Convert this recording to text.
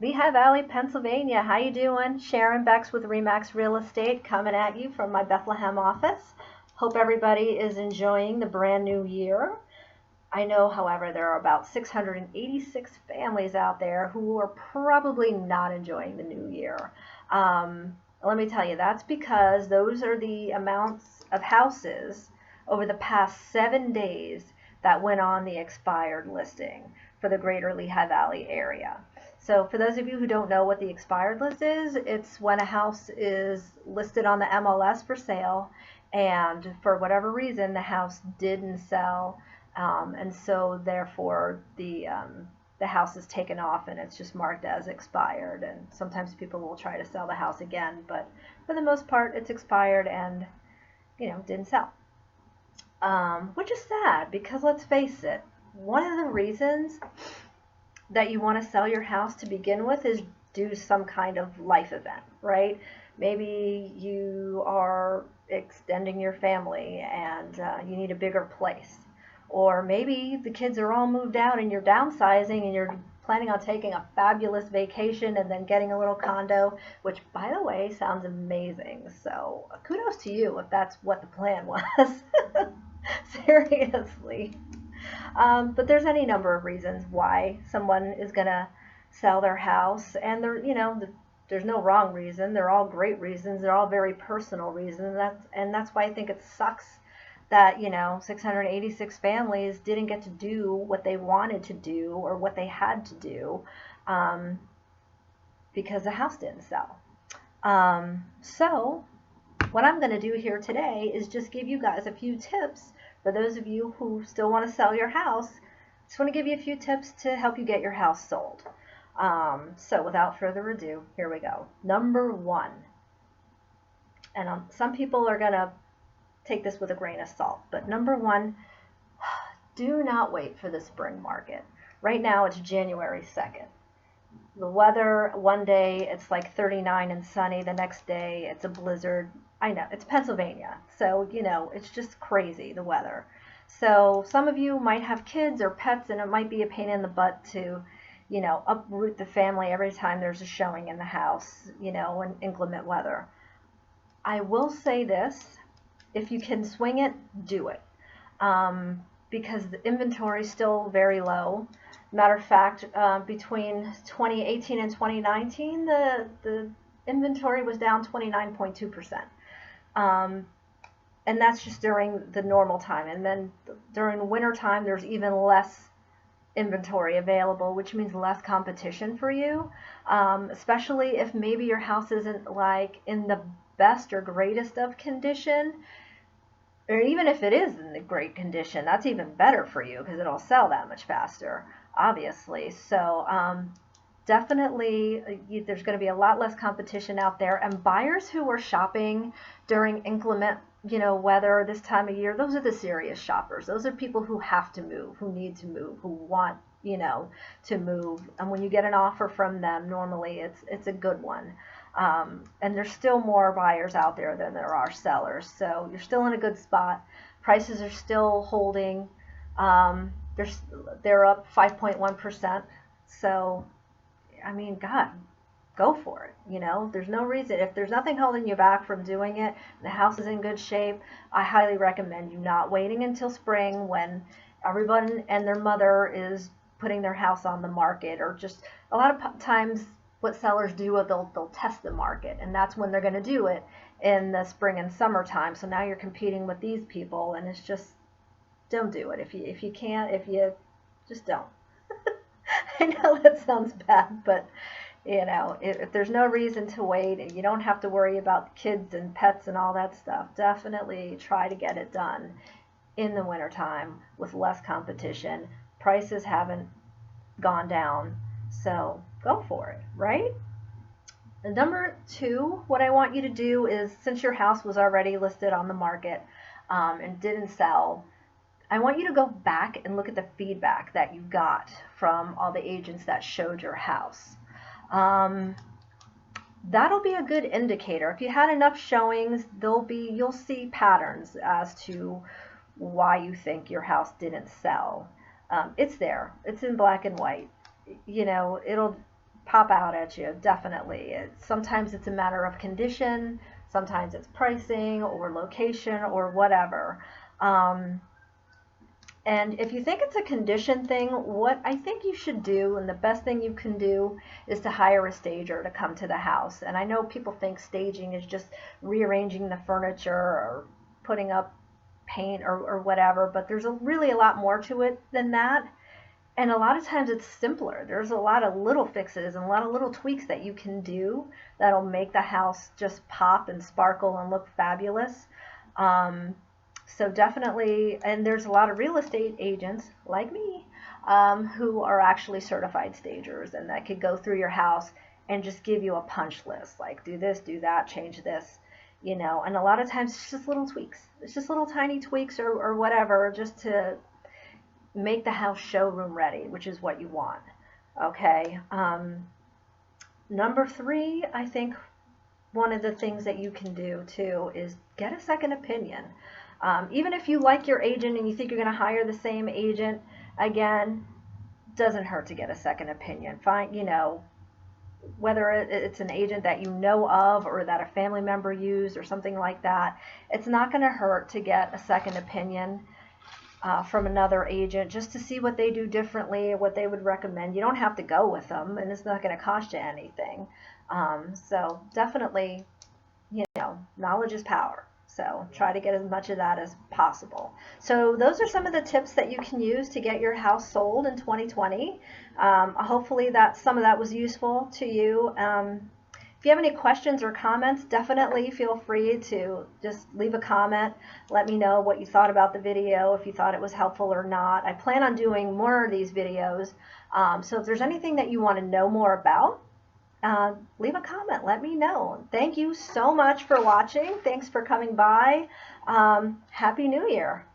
Lehigh Valley, Pennsylvania. How you doing? Sharon Becks with Remax Real Estate coming at you from my Bethlehem office. Hope everybody is enjoying the brand new year. I know, however, there are about 686 families out there who are probably not enjoying the new year. Let me tell you, that's because those are the amounts of houses over the past 7 days that went on the expired listing for the greater Lehigh Valley area. So for those of you who don't know what the expired list is, it's when a house is listed on the MLS for sale and for whatever reason the house didn't sell, and so therefore the house is taken off and it's just marked as expired. And sometimes people will try to sell the house again, but for the most part it's expired and didn't sell, which is sad because let's face it, one of the reasons that you want to sell your house to begin with is due to some kind of life event, right? Maybe you are extending your family and you need a bigger place. Or maybe the kids are all moved out and you're downsizing and you're planning on taking a fabulous vacation and then getting a little condo, which, by the way, sounds amazing. So kudos to you if that's what the plan was. Seriously. But there's any number of reasons why someone is going to sell their house, and there's no wrong reason. They're all great reasons. They're all very personal reasons. That's why I think it sucks that 686 families didn't get to do what they wanted to do or what they had to do, because the house didn't sell. So what I'm going to do here today is just give you guys a few tips for those of you who still want to sell your house. Just want to give you a few tips to help you get your house sold. So without further ado, here we go. Number one, and some people are going to take this with a grain of salt, but number one, do not wait for the spring market. Right now it's January 2nd. The weather, one day it's like 39 and sunny, the next day it's a blizzard. I know, it's Pennsylvania, so it's just crazy, the weather. So some of you might have kids or pets, and it might be a pain in the butt to uproot the family every time there's a showing in the house, in inclement weather. I will say this, if you can swing it, do it, because the inventory is still very low. Matter of fact, between 2018 and 2019, the inventory was down 29.2%. And that's just during the normal time. And then during the winter time, there's even less inventory available, which means less competition for you, especially if maybe your house isn't like in the best or greatest of condition. Or even if it is in the great condition, that's even better for you because it'll sell that much faster, obviously. So definitely there's going to be a lot less competition out there, and buyers who are shopping during inclement weather this time of year, those are the serious shoppers. Those are people who have to move, who need to move, who want to move. And when you get an offer from them, normally it's a good one. And there's still more buyers out there than there are sellers, so you're still in a good spot. Prices are still holding. They're up 5.1%. So I mean, God, go for it. There's no reason. If there's nothing holding you back from doing it, the house is in good shape, I highly recommend you not waiting until spring when everyone and their mother is putting their house on the market. Or just a lot of times what sellers do is they'll test the market, and that's when they're going to do it in the spring and summertime. So now you're competing with these people, and it's just, don't do it. If you can't, if you just don't. I know that sounds bad, but if there's no reason to wait and you don't have to worry about kids and pets and all that stuff, definitely try to get it done in the wintertime with less competition. Prices haven't gone down, so go for it, right? And number two, what I want you to do is, since your house was already listed on the market and didn't sell, I want you to go back and look at the feedback that you got from all the agents that showed your house. That'll be a good indicator. If you had enough showings, you'll see patterns as to why you think your house didn't sell. It's there. It's in black and white. It'll pop out at you, definitely. Sometimes it's a matter of condition, sometimes it's pricing or location or whatever. And if you think it's a condition thing, what I think you should do, and the best thing you can do, is to hire a stager to come to the house. And I know people think staging is just rearranging the furniture or putting up paint or whatever, but there's really a lot more to it than that. And a lot of times it's simpler. There's a lot of little fixes and a lot of little tweaks that you can do that'll make the house just pop and sparkle and look fabulous. So definitely, and there's a lot of real estate agents like me who are actually certified stagers, and that could go through your house and just give you a punch list, like do this, do that, change this, you know. And a lot of times it's just little tweaks. It's just little tiny tweaks or whatever, just to make the house showroom ready, which is what you want. Okay. Number 3, I think one of the things that you can do too is get a second opinion. Even if you like your agent and you think you're going to hire the same agent again, doesn't hurt to get a second opinion. Find, you know, whether it's an agent that you know of or that a family member used or something like that, it's not going to hurt to get a second opinion from another agent, just to see what they do differently, what they would recommend. You don't have to go with them, and it's not going to cost you anything. So definitely, you know, knowledge is power. So try to get as much of that as possible. So those are some of the tips that you can use to get your house sold in 2020. Hopefully some of that was useful to you. If you have any questions or comments, definitely feel free to just leave a comment. Let me know what you thought about the video, if you thought it was helpful or not. I plan on doing more of these videos. So if there's anything that you want to know more about, leave a comment. Let me know. Thank you so much for watching. Thanks for coming by. Happy New Year.